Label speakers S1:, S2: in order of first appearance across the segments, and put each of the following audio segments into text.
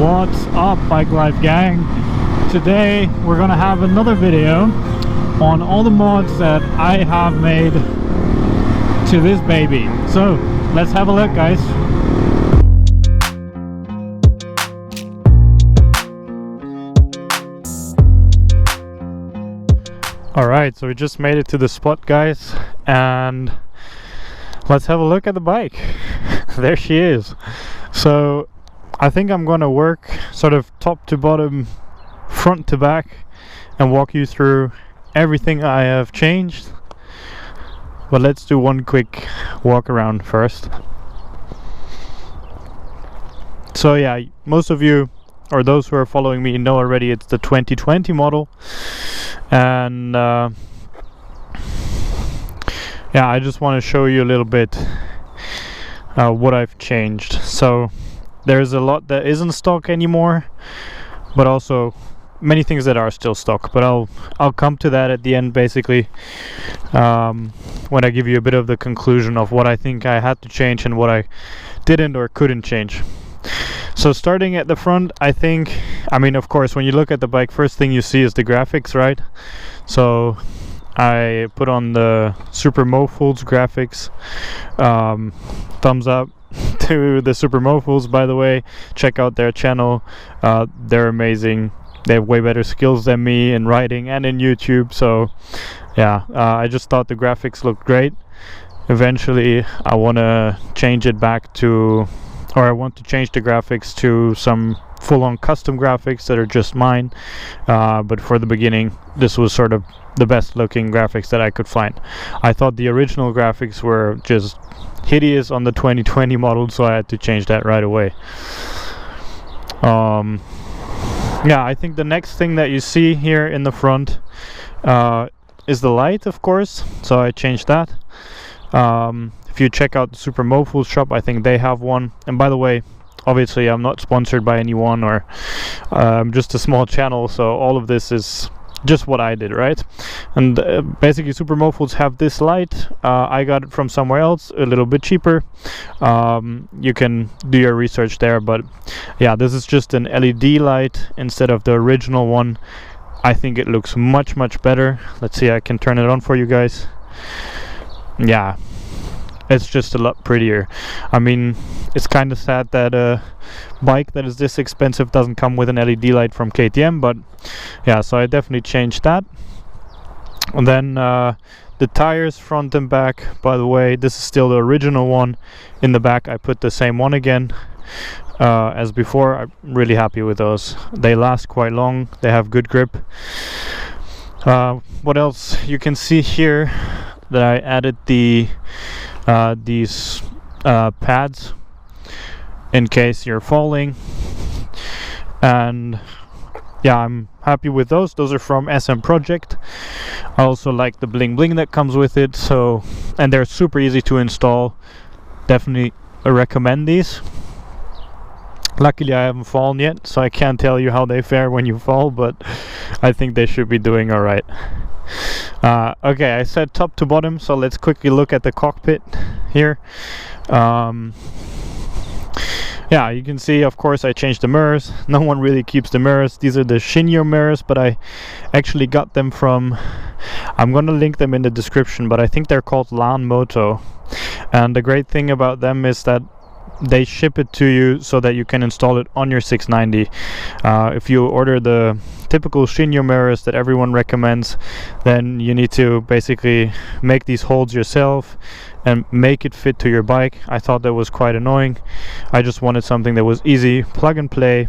S1: What's up, Bike Life gang? Today we're gonna have another video on all the mods that I have made to this baby. So let's have a look, guys. Alright, so we just made it to the spot, guys, and let's have a look at the bike. There she is. So I think I'm gonna work sort of top to bottom, front to back, and walk you through everything I have changed. But let's do one quick walk around first. So yeah, most of you, or those who are following me, know already it's the 2020 model. And yeah, I just want to show you a little bit what I've changed. So there's a lot that isn't stock anymore, but also many things that are still stock, but I'll come to that at the end, basically, when I give you a bit of the conclusion of what I think I had to change and what I didn't or couldn't change. So starting at the front, I mean, of course, when you look at the bike, first thing you see is the graphics, right? So I put on the Super Mofuls graphics. Thumbs up to the Super Mofuls, by the way. Check out their channel. They're amazing. They have way better skills than me in writing and in YouTube. So yeah, I just thought the graphics looked great. Eventually I want to change it back to, or I want to change the graphics to some full-on custom graphics that are just mine, but for the beginning this was sort of the best looking graphics that I could find. I thought the original graphics were just hideous on the 2020 model, so I had to change that right away. Yeah, I think the next thing that you see here in the front is the light, of course, so I changed that. If you check out the Super Mofuls shop, I think they have one. And by the way, obviously I'm not sponsored by anyone, or I'm just a small channel, so all of this is just what I did, right? And basically Super Mofuls have this light. I got it from somewhere else, a little bit cheaper. You can do your research there, but yeah, this is just an LED light instead of the original one. I think it looks much better. Let's see, I can turn it on for you guys. Yeah, it's just a lot prettier. I mean, it's kind of sad that a bike that is this expensive doesn't come with an LED light from KTM, but yeah, so I definitely changed that. And then the tires front and back, by the way, this is still the original one. In the back I put the same one again as before. I'm really happy with those. They last quite long, they have good grip. What else? You can see here that I added these pads in case you're falling, and yeah, I'm happy with those. Those are from SM Project. I also like the bling bling that comes with it, so, and they're super easy to install. Definitely recommend these. Luckily I haven't fallen yet, so I can't tell you how they fare when you fall, but I think they should be doing alright. Okay, I said top to bottom, so let's quickly look at the cockpit here. Yeah, you can see, of course, I changed the mirrors. No one really keeps the mirrors. These are the Shinyo Mirrors, but I actually got them from, I'm gonna link them in the description, but I think they're called LAN Moto. And the great thing about them is that they ship it to you so that you can install it on your 690. If you order the typical Shinyo mirrors that everyone recommends, then you need to basically make these holes yourself and make it fit to your bike. I thought that was quite annoying. I just wanted something that was easy, plug and play,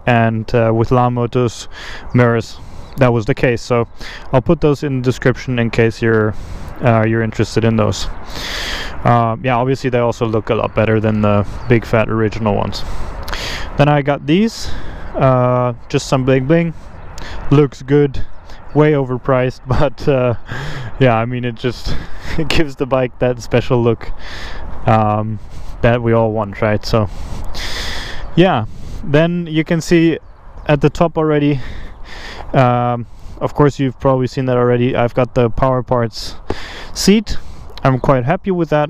S1: and with LAN Moto's mirrors that was the case. So I'll put those in the description in case you're interested in those. Yeah, obviously they also look a lot better than the big fat original ones. Then I got these, just some bling bling. Looks good, way overpriced, but yeah, I mean, it just it gives the bike that special look that we all want, right? So yeah, then you can see at the top already, of course you've probably seen that already, I've got the Power Parts seat. I'm quite happy with that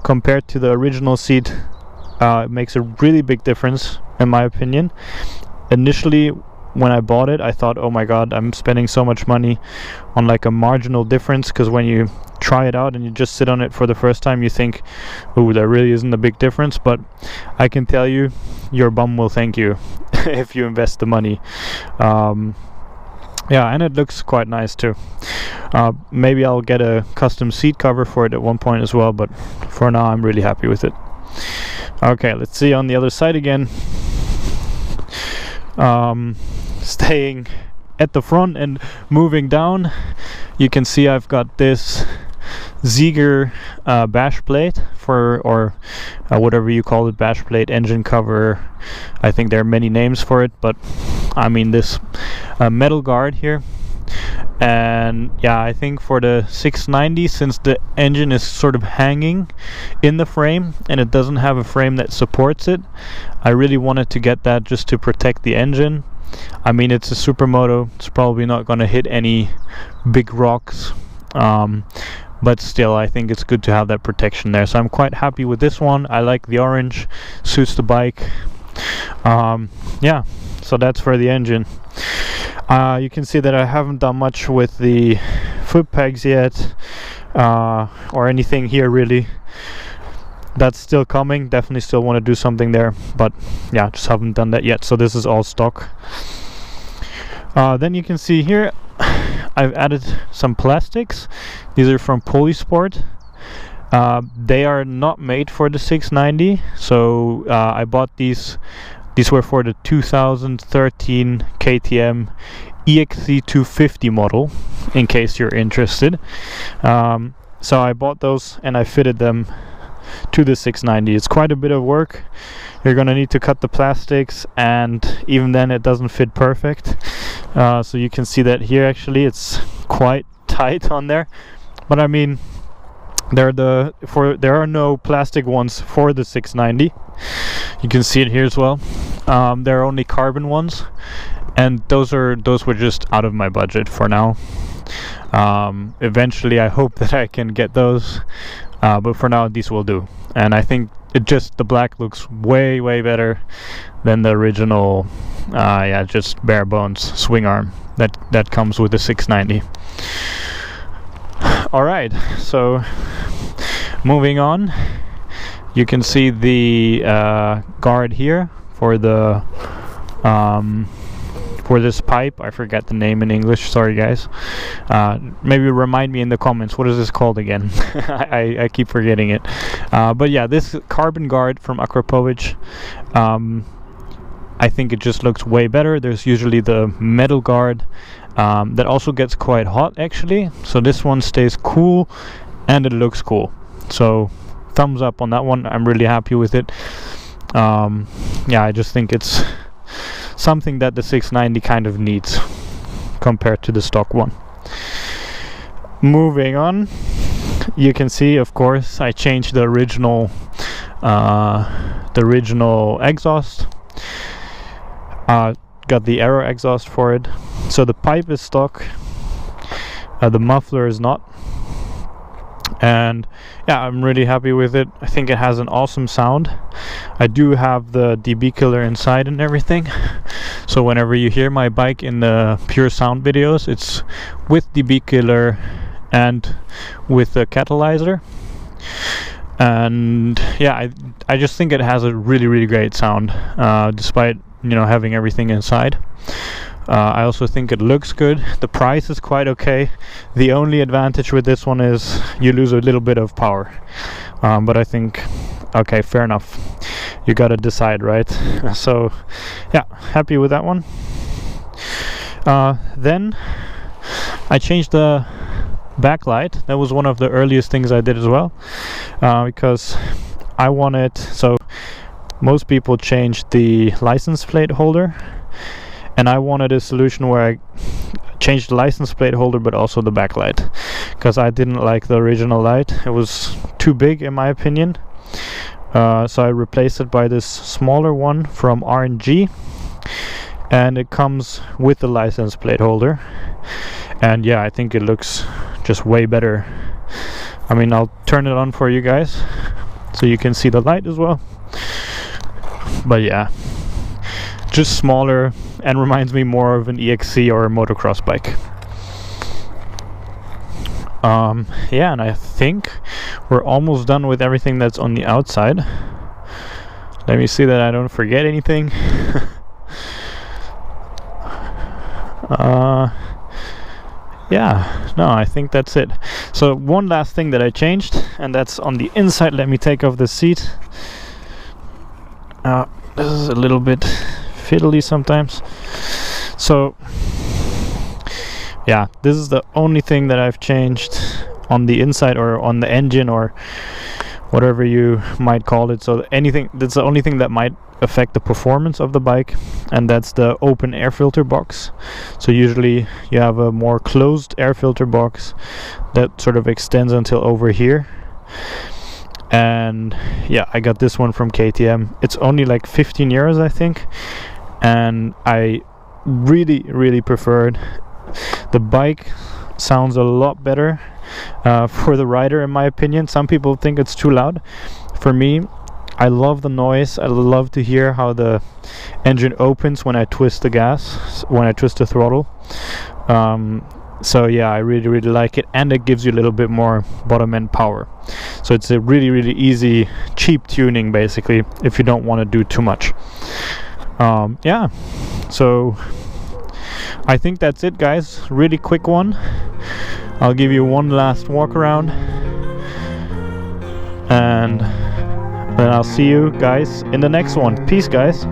S1: compared to the original seat. It makes a really big difference in my opinion. Initially when I bought it, I thought, oh my god, I'm spending so much money on like a marginal difference, because when you try it out and you just sit on it for the first time, you think, oh, there really isn't a big difference. But I can tell you, your bum will thank you if you invest the money. Yeah, and it looks quite nice too. Maybe I'll get a custom seat cover for it at one point as well, but for now I'm really happy with it. Okay, let's see on the other side again. Staying at the front and moving down, you can see I've got this Ziegler bash plate or whatever you call it, bash plate, engine cover. I think there are many names for it, but I mean this metal guard here. And yeah, I think for the 690, since the engine is sort of hanging in the frame and it doesn't have a frame that supports it, I really wanted to get that just to protect the engine. I mean, it's a supermoto, it's probably not going to hit any big rocks, but still I think it's good to have that protection there. So I'm quite happy with this one. I like the orange, suits the bike. Yeah, so that's for the engine. You can see that I haven't done much with the foot pegs yet, or anything here really. That's still coming. Definitely still want to do something there, but yeah, just haven't done that yet. So this is all stock. Then you can see here I've added some plastics. These are from Polysport. They are not made for the 690, so I bought these. These were for the 2013 KTM EXC250 model, in case you're interested. So I bought those and I fitted them to the 690. It's quite a bit of work. You're gonna need to cut the plastics, and even then it doesn't fit perfect. So you can see that here actually it's quite tight on there, but I mean there are no plastic ones for the 690. You can see it here as well. There are only carbon ones, and those were just out of my budget for now. Eventually I hope that I can get those, but for now these will do. And I think the black looks way better than the original yeah, just bare bones swing arm that comes with the 690. Alright, so moving on, you can see the guard here for the for this pipe. I forgot the name in English, sorry guys. Maybe remind me in the comments, what is this called again? I keep forgetting it. But yeah, this carbon guard from Akrapovic, I think it just looks way better. There's usually the metal guard that also gets quite hot actually, so this one stays cool and it looks cool. So thumbs up on that one. I'm really happy with it. Yeah, I just think it's something that the 690 kind of needs compared to the stock one. Moving on, you can see, of course, I changed the original exhaust. Got the Aero exhaust for it. So the pipe is stock, the muffler is not. And yeah, I'm really happy with it. I think it has an awesome sound. I do have the dB killer inside and everything, so whenever you hear my bike in the pure sound videos, it's with dB killer and with the catalyser. And yeah, I just think it has a really great sound, despite, you know, having everything inside. I also think it looks good. The price is quite okay. The only advantage with this one is you lose a little bit of power, but I think, okay, fair enough, you gotta decide, right? So yeah, happy with that one. Then I changed the backlight. That was one of the earliest things I did as well, because I wanted, so most people change the license plate holder, and I wanted a solution where I changed the license plate holder but also the backlight, because I didn't like the original light. It was too big in my opinion, so I replaced it by this smaller one from R&G, and it comes with the license plate holder. And yeah, I think it looks just way better. I mean, I'll turn it on for you guys so you can see the light as well. But yeah, just smaller and reminds me more of an EXC or a motocross bike. Yeah, and I think we're almost done with everything that's on the outside. Let me see that I don't forget anything. Yeah, no, I think that's it. So one last thing that I changed, and that's on the inside. Let me take off the seat. This is a little bit fiddly sometimes. So yeah, this is the only thing that I've changed on the inside, or on the engine, or whatever you might call it. So anything, that's the only thing that might affect the performance of the bike, and that's the open air filter box. So usually you have a more closed air filter box that sort of extends until over here. And yeah, I got this one from KTM. It's only like 15 euros, I think, and I really preferred. The bike sounds a lot better for the rider, in my opinion. Some people think it's too loud. For me, I love the noise. I love to hear how the engine opens when I twist the gas, when I twist the throttle. So yeah, I really like it, and it gives you a little bit more bottom end power. So it's a really easy, cheap tuning, basically, if you don't want to do too much. Yeah, so I think that's it, guys. Really quick one. I'll give you one last walk around, and then I'll see you guys in the next one. Peace, guys.